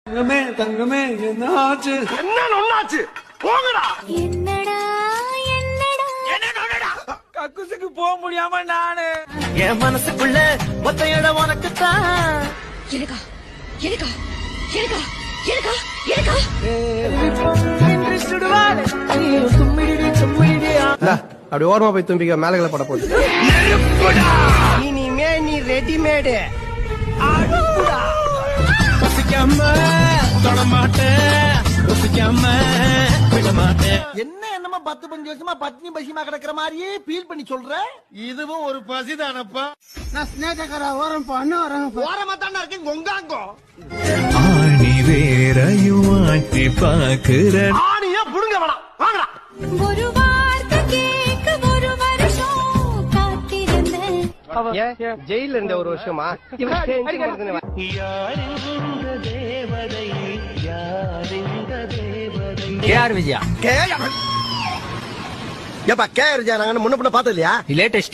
தங்கமே தங்கமே என்னாச்சு? என்ன ஒண்ணாச்சு? போங்கடா. என்னடா என்னடா கக்குசுக்கு போக முடியாம நானு என் மனசுக்குள்ள மொத்த இடம் உனக்குத்தான். எனக்கா எனக்கா எனக்கா எனக்கா எனக்கா அப்படி ஓரமா போய் தும்பிக்க மேலகளை பட போகுது. இனிமே நீ ரெடிமேடு. என்ன என்னமா 10-15 வருஷமா பத்னி பசிமா கிடக்குற மாதிரியே ஃபீல் பண்ணி சொல்ற? இதுவும் ஒரு பசிதானப்பா. நான் ஸ்னேகக்கார ஓரம் பண்ண வரேன். ஓரமா தானே இருக்கேன் கொங்காங்கோ. ஆணி வேறையும் ஆட்டி பாக்குற ஆணியா புடுங்க வேணாம். வாங்கடா. ஒரு வார்த்தை கேட்க ஒரு வருஷம் காத்திருந்தேன். ஜெயில இருந்த ஒரு வருஷமா கேஆர் விஜயா ஏப்பா கேஆர் விஜயா நாங்க முன்ன பின்ன பார்த்தது இல்லையா? லேட்டஸ்ட்